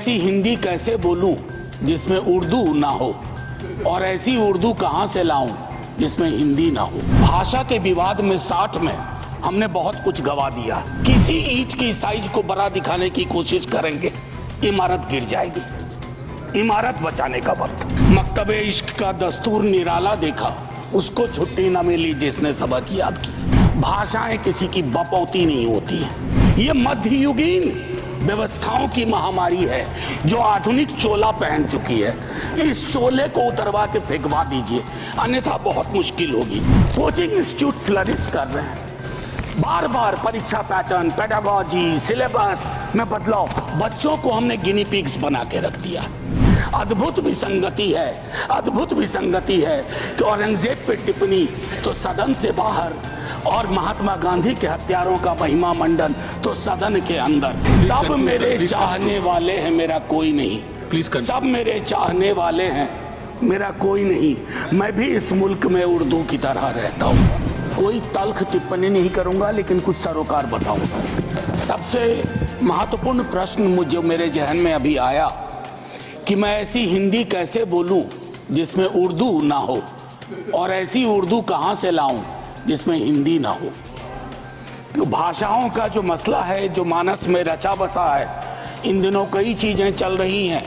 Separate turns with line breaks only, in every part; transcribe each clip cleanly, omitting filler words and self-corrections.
ऐसी हिंदी कैसे बोलूं जिसमें उर्दू ना हो, और ऐसी उर्दू कहां से लाऊं जिसमें हिंदी ना हो। भाषा के विवाद में 60 में हमने बहुत कुछ गवा दिया। किसी ईंट की साइज को बड़ा दिखाने की कोशिश करेंगे, इमारत गिर जाएगी। इमारत बचाने का वक्त। मकतबे इश्क का दस्तूर निराला देखा, उसको छुट्टी न मिली जिसने सबक याद की। भाषाएं किसी की बपौती नहीं होती है। ये मध्ययुगीन व्यवस्थाओं की महामारी है जो आधुनिक चोला पहन चुकी है। इस चोले को उतरवा के फेंकवा दीजिए, अन्यथा बहुत मुश्किल होगी। कोचिंग इंस्टीट्यूट फ्लरिश कर रहे हैं, बार बार परीक्षा पैटर्न, पेडागॉजी, सिलेबस में बदलाव। बच्चों को हमने गिनी पिग्स बना के रख दिया। अद्भुत विसंगति है, अद्भुत विसंगति है कि औरंगजेब पे टिप्पणी तो सदन से बाहर, और महात्मा गांधी के हत्यारों का महिमा मंडन तो सदन के अंदर। सब मेरे चाहने वाले हैं, मेरा कोई नहीं। सब मेरे चाहने वाले हैं, मेरा कोई नहीं। मैं भी इस मुल्क में उर्दू की तरह रहता हूँ। कोई तल्ख टिप्पणी नहीं करूंगा, लेकिन कुछ सरोकार बताऊंगा। सबसे महत्वपूर्ण प्रश्न मुझे मेरे जहन में अभी आया कि मैं ऐसी हिंदी कैसे बोलूं जिसमें उर्दू ना हो, और ऐसी उर्दू कहां से लाऊं जिसमें हिंदी ना हो। तो भाषाओं का जो मसला है, जो मानस में रचा बसा है, इन दिनों कई चीजें चल रही हैं।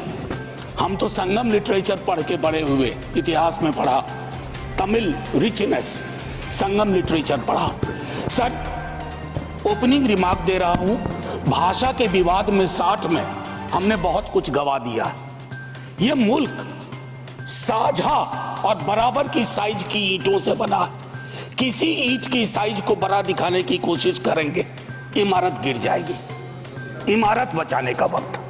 हम तो संगम लिटरेचर पढ़ के बड़े हुए, इतिहास में पढ़ा, तमिल रिचनेस, संगम लिटरेचर पढ़ा। सर, ओपनिंग रिमार्क दे रहा हूं, भाषा के विवाद में 60 में हमने बहुत कुछ गवा दिया। ये मुल्क साझा और बराबर की साइज की ईंटों से बना है। किसी ईंट की साइज को बड़ा दिखाने की कोशिश करेंगे, इमारत गिर जाएगी। इमारत बचाने का वक्त।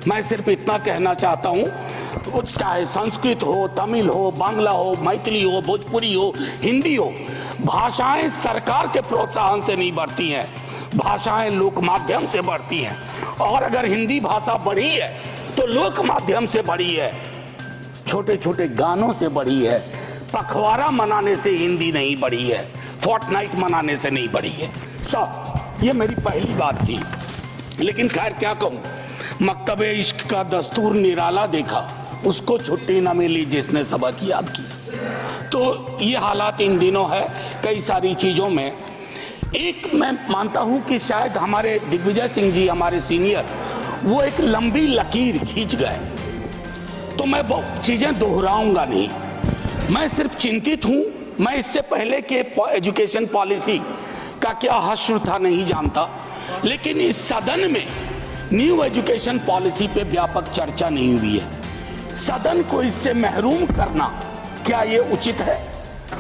मैं सिर्फ इतना कहना चाहता हूं, चाहे संस्कृत हो, तमिल हो, बांग्ला हो, मैथिली हो, भोजपुरी हो, हिंदी हो, भाषाएं सरकार के प्रोत्साहन से नहीं बढ़ती हैं, भाषाएं लोक माध्यम से बढ़ती हैं। और अगर हिंदी भाषा बढ़ी है तो लोक माध्यम से बढ़ी है, छोटे छोटे गानों से बढ़ी है। पखवाड़ा मनाने से हिंदी नहीं बढ़ी है, फोर्टनाइट मनाने से नहीं बढ़ी है। सब ये मेरी पहली बात थी, लेकिन खैर क्या कहूं। मकतबे इश्क का दस्तूर निराला देखा, उसको छुट्टी न मिली जिसने सबक याद की। तो ये हालात इन दिनों है कई सारी चीजों में। एक मैं मानता हूं कि शायद हमारे दिग्विजय सिंह जी, हमारे सीनियर, वो एक लंबी लकीर खींच गए। तो मैं चीजें दोहराऊंगा नहीं, मैं सिर्फ चिंतित हूं। मैं इससे पहले के एजुकेशन पॉलिसी का क्या हश्र था नहीं जानता, लेकिन इस सदन में न्यू एजुकेशन पॉलिसी पे व्यापक चर्चा नहीं हुई है। सदन को इससे महरूम करना क्या ये उचित है?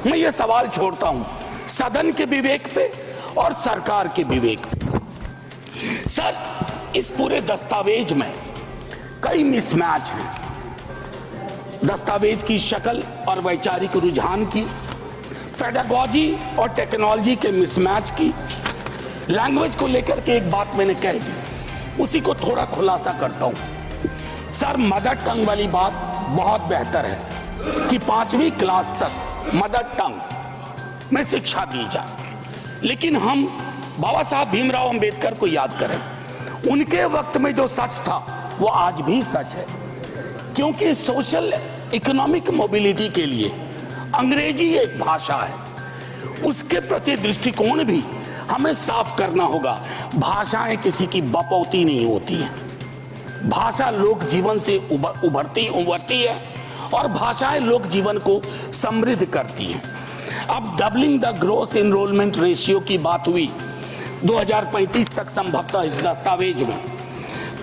मैं ये सवाल छोड़ता हूं सदन के विवेक पे और सरकार के विवेक पे। सर, इस पूरे दस्तावेज में कई मिसमैच हैं। दस्तावेज की शक्ल और वैचारिक रुझान की, पेडागॉजी और टेक्नोलॉजी के मिसमैच की, लैंग्वेज को लेकर के एक बात मैंने कह दी, उसी को थोड़ा खुलासा करता हूं। सर, मदर टंग वाली बात बहुत बेहतर है कि 5वीं क्लास तक मदर टंग में शिक्षा दी जाए, लेकिन हम बाबा साहब भीमराव अंबेडकर को याद करें। उनके वक्त में जो सच था वो आज भी सच है, क्योंकि सोशल इकोनॉमिक मोबिलिटी के लिए अंग्रेजी एक भाषा है। उसके प्रति दृष्टिकोण भी हमें साफ करना होगा। भाषाएं किसी की बपौती नहीं होती हैं। भाषा लोक जीवन से उभरती है, और भाषाएं लोक जीवन को समृद्ध करती हैं। अब doubling the gross enrolment ratio की बात हुई 2035 तक संभवतः इस दस्तावेज में,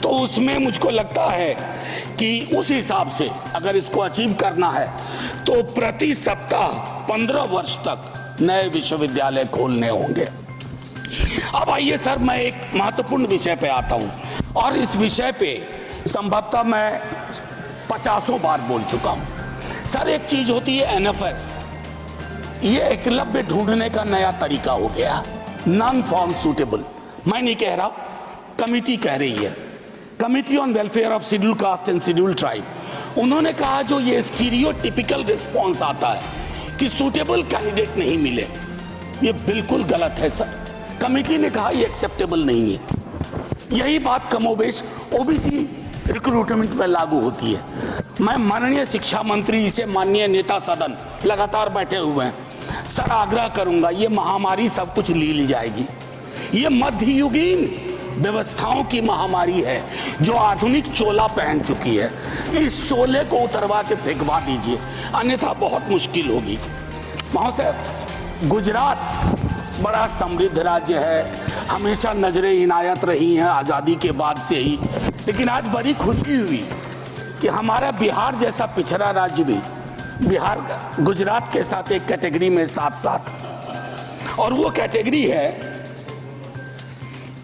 तो उसमें मुझको लगता है कि उस हिसाब से अगर इसको अचीव करना है तो प्रति सप्ताह 15 वर्ष तक नए विश्वविद्यालय खोलने होंगे। अब आइए सर, मैं एक महत्वपूर्ण विषय पे आता हूं, और इस विषय पे संभवतः मैं 50 बार बोल चुका हूं। सर, एक चीज होती है एनएफएस, ये एकलव्य ढूंढने का नया तरीका हो गया, नॉन फॉर्म सूटेबल। मैं नहीं कह रहा, कमिटी कह रही है, committee on welfare of schedule caste and schedule tribe. उन्होंने कहा जो ये स्टीरियोटिपिकल रिस्पॉन्स आता है कि सूटेबल कैंडिडेट नहीं मिले, ये बिल्कुल गलत है सर। कमिटी ने कहा ये एक्सेप्टेबल नहीं है। यही बात कमोबेश ओबीसी रिक्रूटमेंट में लागू होती है। मैं माननीय शिक्षा मंत्री जी से, माननीय नेता सदन लगातार बैठे हुए हैं, सर आग्रह करूंगा, ये महामारी सब कुछ ली जाएगी। ये मध्ययुगीन व्यवस्थाओं की महामारी है जो आधुनिक चोला पहन चुकी है। इस चोले को उतरवा के फेंकवा दीजिए, अन्यथा बहुत मुश्किल होगी। महोदय, गुजरात बड़ा समृद्ध राज्य है, हमेशा नजरें इनायत रही हैं आज़ादी के बाद से ही, लेकिन आज बड़ी खुशी हुई कि हमारा बिहार जैसा पिछड़ा राज्य भी, बिहार गुजरात के साथ एक कैटेगरी में साथ साथ, और वो कैटेगरी है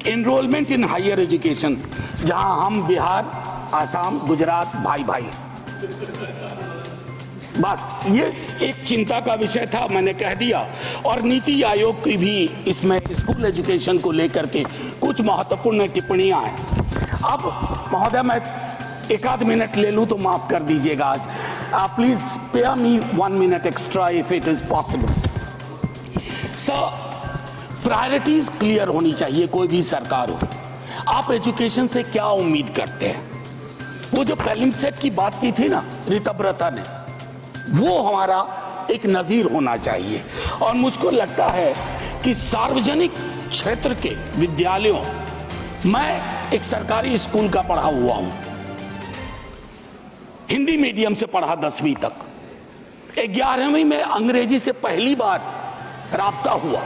एनरोलमेंट इन हायर एजुकेशन, जहां हम बिहार, आसाम, गुजरात भाई भाई। बस ये एक चिंता का विषय था, मैंने कह दिया। और नीति आयोग की भी इसमें स्कूल एजुकेशन को लेकर के कुछ महत्वपूर्ण टिप्पणियां हैं। अब महोदय, मैं एक आध मिनट ले लूं तो माफ कर दीजिएगा आज। Please spare me 1 minute extra if it is possible. Sir, priorities clear होनी चाहिए, कोई भी सरकार हो। आप एजुकेशन से क्या उम्मीद करते हैं? वो जो प्रीलिम सेट की बात की थी ना ऋतव्रता ने, वो हमारा एक नजीर होना चाहिए। और मुझको लगता है कि सार्वजनिक क्षेत्र के विद्यालयों, मैं एक सरकारी स्कूल का पढ़ा हुआ हूं, हिंदी मीडियम से पढ़ा 10वीं तक। 11वीं में अंग्रेजी से पहली बार राब्ता हुआ।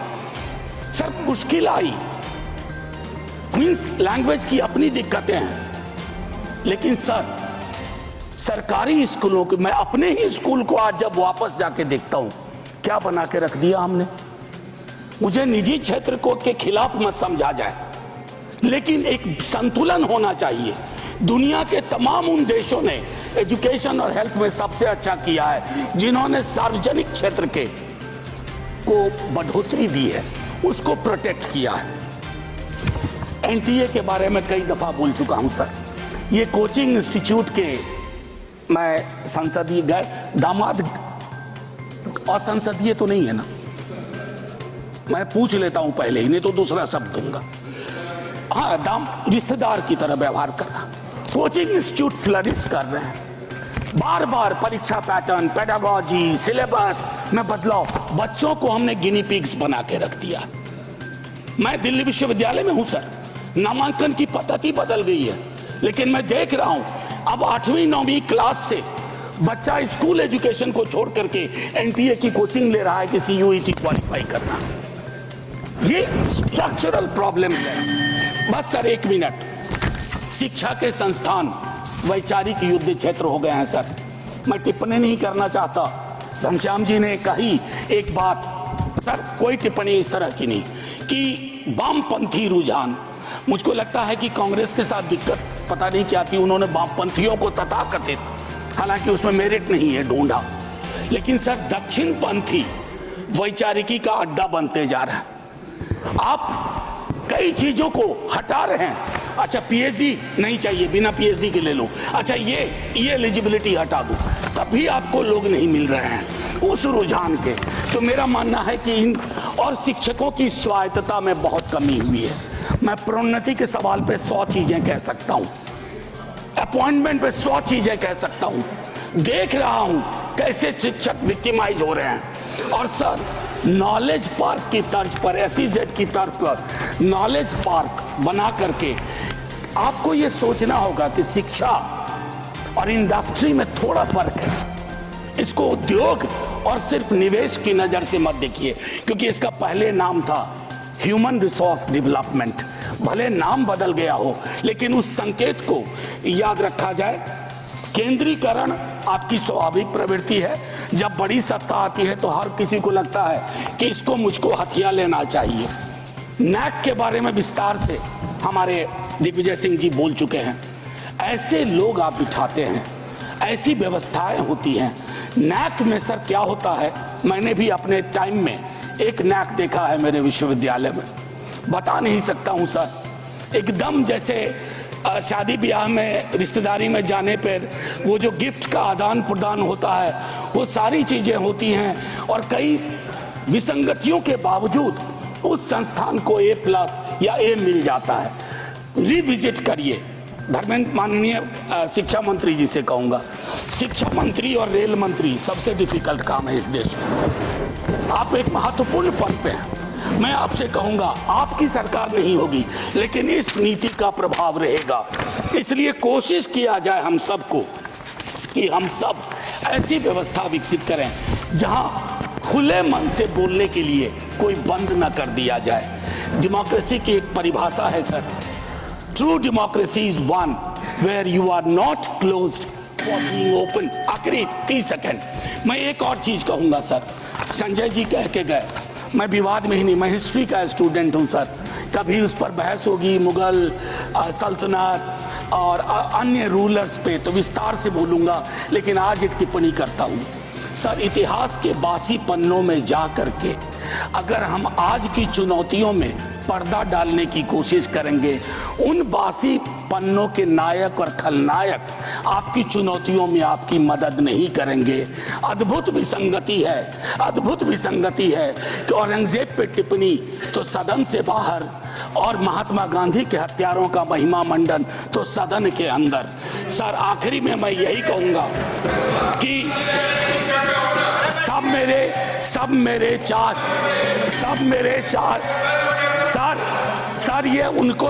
सर, मुश्किल आई, क्वींस लैंग्वेज की अपनी दिक्कतें हैं, लेकिन सर सरकारी स्कूलों के, मैं अपने ही स्कूल को आज जब वापस जाके देखता हूं, क्या बना के रख दिया हमने। मुझे निजी क्षेत्र को के खिलाफ मत समझा जाए, लेकिन एक संतुलन होना चाहिए। दुनिया के तमाम उन देशों ने एजुकेशन और हेल्थ में सबसे अच्छा किया है जिन्होंने सार्वजनिक क्षेत्र के को बढ़ोतरी दी है, उसको प्रोटेक्ट किया है। एनटीए के बारे में कई दफा बोल चुका हूं सर। ये कोचिंग इंस्टीट्यूट के, मैं संसदीय गैर दामाद, असंसदीय तो नहीं है ना, मैं पूछ लेता हूं पहले ही, नहीं तो दूसरा शब्द दूंगा। हाँ, रिश्तेदार की तरह व्यवहार करना। कोचिंग इंस्टीट्यूट फ्लरिश कर रहे हैं, बार बार परीक्षा पैटर्न, पेडागोजी, सिलेबस में बदलाव, बच्चों को हमने गिनी पिग्स बना के रख दिया। मैं दिल्ली विश्वविद्यालय में हूं सर, नामांकन की पद्धति बदल गई है, लेकिन मैं देख रहा हूं अब 8वीं 9वीं क्लास से बच्चा स्कूल एजुकेशन को छोड़ करके एनटीए की कोचिंग ले रहा है कि सीयूईटी क्वालिफाई करना। ये स्ट्रक्चरल प्रॉब्लम है। बस सर 1 मिनट। शिक्षा के संस्थान वैचारिक युद्ध क्षेत्र हो गए हैं सर। मैं टिप्पणी नहीं करना चाहता, घनश्याम जी ने कही एक बात सर, कोई टिप्पणी इस तरह की नहीं, कि वामपंथी रुझान, मुझको लगता है कि कांग्रेस के साथ दिक्कत पता नहीं क्या थी, उन्होंने वामपंथियों को तथाकथित, हालांकि उसमें मेरिट नहीं है, ढूंढा, लेकिन सर दक्षिण पंथी वैचारिकी का अड्डा बनते जा रहा है। आप कई चीजों को हटा रहे हैं। अच्छा, पीएचडी नहीं चाहिए, बिना पीएचडी के ले लो। अच्छा, ये एलिजिबिलिटी हटा दो, तभी आपको लोग नहीं मिल रहे हैं उस रुझान के। तो मेरा मानना है कि इन और शिक्षकों की स्वायत्तता में बहुत कमी हुई है। मैं प्रोन्नति के सवाल पे 100 चीजें कह सकता हूं, अपॉइंटमेंट पे 100 चीजें कह सकता हूं। देख रहा हूं कैसे शिक्षक विक्टिमाइज हो रहे हैं। और सर, नॉलेज पार्क की तर्ज पर, एसईजेड की तर्ज पर नॉलेज पार्क बना करके आपको ये सोचना होगा कि शिक्षा और इंडस्ट्री में थोड़ा फर्क है। इसको उद्योग और सिर्फ निवेश की नजर से मत देखिए, क्योंकि इसका पहले नाम था ह्यूमन रिसोर्स डेवलपमेंट। भले नाम बदल गया हो, लेकिन उस संकेत को याद रखा जाए। केंद्रीकरण आपकी स्वाभाविक प्रवृत्ति है। जब बड़ी सत्ता आती है तो हर किसी को लगता है कि इसको मुझको हथिया लेना चाहिए। नैक के बारे में विस्तार से हमारे दिग्विजय सिंह जी बोल चुके हैं। ऐसे लोग आप बिठाते हैं, ऐसी व्यवस्थाएं होती हैं। नैक में सर क्या होता है, मैंने भी अपने टाइम में एक नैक देखा है मेरे विश्वविद्यालय में, बता नहीं सकता हूं सर। एकदम जैसे शादी ब्याह में, रिश्तेदारी में जाने पर वो जो गिफ्ट का आदान प्रदान होता है, वो सारी चीजें होती हैं। और कई विसंगतियों के बावजूद उस संस्थान को A+ या A मिल जाता है। रिविजिट करिए, धर्मेंद्र माननीय शिक्षा मंत्री जी से कहूँगा, शिक्षा मंत्री और रेल मंत्री सबसे डिफिकल्ट काम है इस देश में। आप एक महत्वपूर्ण पद पे हैं। मैं आपसे कहूँगा, आपकी सरकार नहीं होगी लेकिन इस नीति का प्रभाव रहेगा। इसलिए कोशिश किया जाए हम सबको कि हम सब ऐसी व्यवस्था विकसित करें जहाँ खुले मन से बोलने के लिए कोई बंद न कर दिया जाए। डेमोक्रेसी की एक परिभाषा है sir, true democracy is one where you are not closed for being open. आखिरी 30 सेकेंड मैं एक और चीज कहूंगा सर, संजय जी कह के गए, मैं विवाद में ही नहीं, मैं हिस्ट्री का स्टूडेंट हूं सर। कभी उस पर बहस होगी मुगल सल्तनत और अन्य रूलर्स पे तो विस्तार से बोलूंगा, लेकिन आज एक टिप्पणी करता हूं सर। इतिहास के बासी पन्नों में जा करके अगर हम आज की चुनौतियों में पर्दा डालने की कोशिश करेंगे, उन बासी पन्नों के नायक और खलनायक आपकी चुनौतियों में आपकी मदद नहीं करेंगे। अद्भुत विसंगति है, अद्भुत विसंगति है कि औरंगजेब पे टिप्पणी तो सदन से बाहर और महात्मा गांधी के हत्यारों का महिमा मंडन तो सदन के अंदर। सर आखिरी में मैं यही कहूंगा कि सब मेरे चार सर ये उनको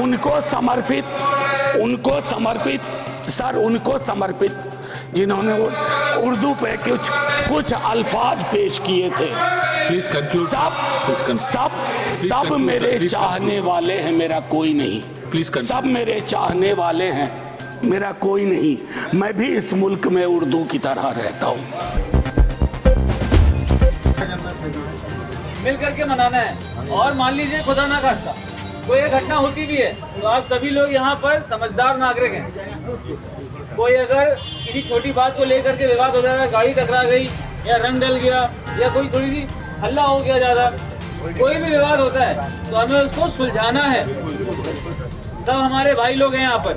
उनको समर्पित जिन्होंने वो उर्दू पे कुछ अल्फाज पेश किए थे। सब मेरे चाहने वाले हैं, मेरा कोई नहीं। सब मेरे चाहने वाले हैं, मेरा कोई नहीं। मैं भी इस मुल्क में उर्दू की तरह रहता हूँ।
मिल करके मनाना है। और मान लीजिए खुदा ना खास्ता कोई एक घटना होती भी है तो आप सभी लोग यहाँ पर समझदार नागरिक हैं। कोई अगर किसी छोटी बात को लेकर के विवाद हो जाएगा, गाड़ी टकरा गई या रंग डल गया या कोई थोड़ी सी हल्ला हो गया ज़्यादा, कोई भी विवाद होता है तो हमें उसको सुलझाना है। सब हमारे भाई लोग हैं यहाँ पर,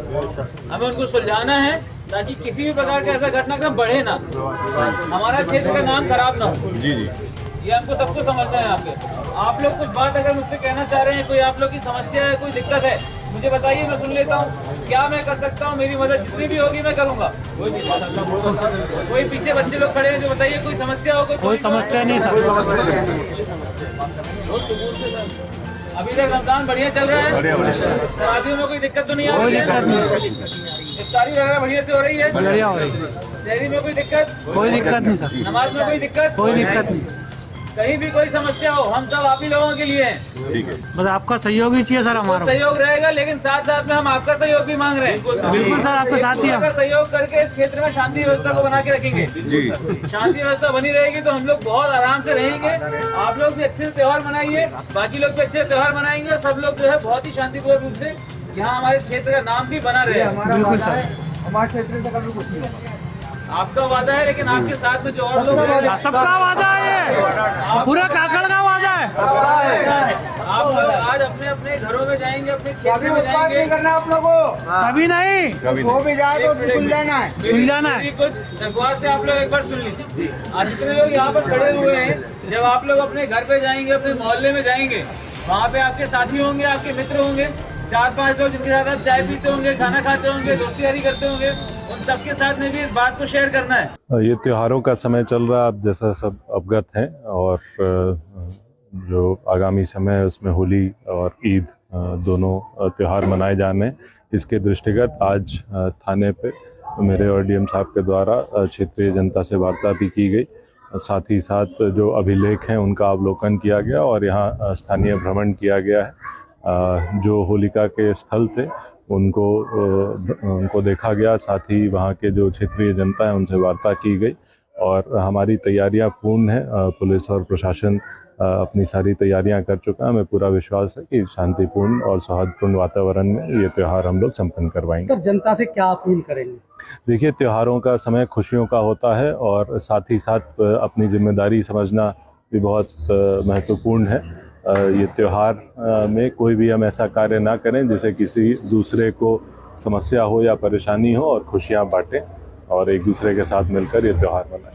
हमें उनको सुलझाना है ताकि किसी भी प्रकार का ऐसा घटनाक्रम बढ़े ना, हमारा क्षेत्र का नाम खराब ना हो। जी जी, ये हमको सबको समझना है। यहाँ पे आप लोग कुछ बात अगर मुझसे कहना चाह रहे हैं, कोई आप लोग की समस्या है, कोई दिक्कत है, मुझे बताइए, मैं सुन लेता हूँ। क्या मैं कर सकता हूँ, मेरी मदद जितनी भी होगी मैं करूँगा। कोई पीछे बच्चे लोग खड़े हैं जो बताइए कोई समस्या हो। कोई समस्या नहीं सर। अभी तक रमजान बढ़िया चल रहा है, शादियों में कोई दिक्कत तो नहीं आ रही है? इफ्तारी वगैरह बढ़िया से हो रही है? बढ़िया हो रही है। शहरी में कोई दिक्कत? कोई दिक्कत नहीं सर। नमाज में कोई दिक्कत? कोई दिक्कत नहीं। कहीं भी कोई समस्या हो, हम सब आप ही लोगों के लिए हैं। ठीक है, बस आपका सहयोग ही चाहिए सर। हमारा सहयोग रहेगा, लेकिन साथ साथ में हम आपका सहयोग भी मांग रहे हैं। बिल्कुल सर, आपके साथ ही हम सहयोग करके इस क्षेत्र में शांति व्यवस्था को बना के रखेंगे। शांति व्यवस्था बनी रहेगी तो हम लोग बहुत आराम से रहेंगे। आप लोग भी अच्छे से त्योहार मनाइए, बाकी लोग भी अच्छे से त्योहार मनाएंगे और सब लोग जो है बहुत ही शांतिपूर्ण रूप से यहाँ हमारे क्षेत्र का नाम भी बना रहे। बिल्कुल सर, हमारे क्षेत्र से कभी कुछ नहीं। आपका वादा है, लेकिन आपके साथ में जो और लोग हैं, सबका वादा है, पूरा काकड़ का वादा है। आप लोग आज अपने अपने घरों में जाएंगे, अपने क्षेत्र में जाएंगे। नहीं करना आप लोगों को, कभी नहीं, वो भी जाए तो सुन लेना है। कुछ सरकार से आप लोग एक बार सुन लीजिए। आज जितने लोग यहाँ पर खड़े हुए हैं, जब आप लोग अपने घर पे जाएंगे, अपने मोहल्ले में जाएंगे, वहाँ पे आपके साथी होंगे, आपके मित्र होंगे, 4-5 लोग जिनके साथ आप चाय पीते होंगे, खाना खाते होंगे, दोस्ती यारी करते होंगे, उन सबके साथ में भी इस बात को शेयर करना है।
ये त्योहारों का समय चल रहा है, आप जैसा सब अवगत हैं, और जो आगामी समय है उसमें होली और ईद दोनों त्योहार मनाए जाने, इसके दृष्टिगत आज थाने पे मेरे और डीएम साहब के द्वारा क्षेत्रीय जनता से वार्ता भी की गई। साथ ही साथ जो अभिलेख हैं उनका अवलोकन किया गया और यहाँ स्थानीय भ्रमण किया गया है। जो होलिका के स्थल थे उनको देखा गया, साथ ही वहाँ के जो क्षेत्रीय जनता है उनसे वार्ता की गई और हमारी तैयारियां पूर्ण है। पुलिस और प्रशासन अपनी सारी तैयारियां कर चुका है। हमें पूरा विश्वास है कि शांतिपूर्ण और सौहार्दपूर्ण वातावरण में ये त्यौहार हम लोग संपन्न करवाएंगे।
तो जनता से क्या अपील करेंगे?
देखिए, त्योहारों का समय खुशियों का होता है और साथ ही साथ अपनी जिम्मेदारी समझना भी बहुत महत्वपूर्ण है। ये त्यौहार में कोई भी हम ऐसा कार्य ना करें जिससे किसी दूसरे को समस्या हो या परेशानी हो, और खुशियां बांटें और एक दूसरे के साथ मिलकर ये त्यौहार मनाएं।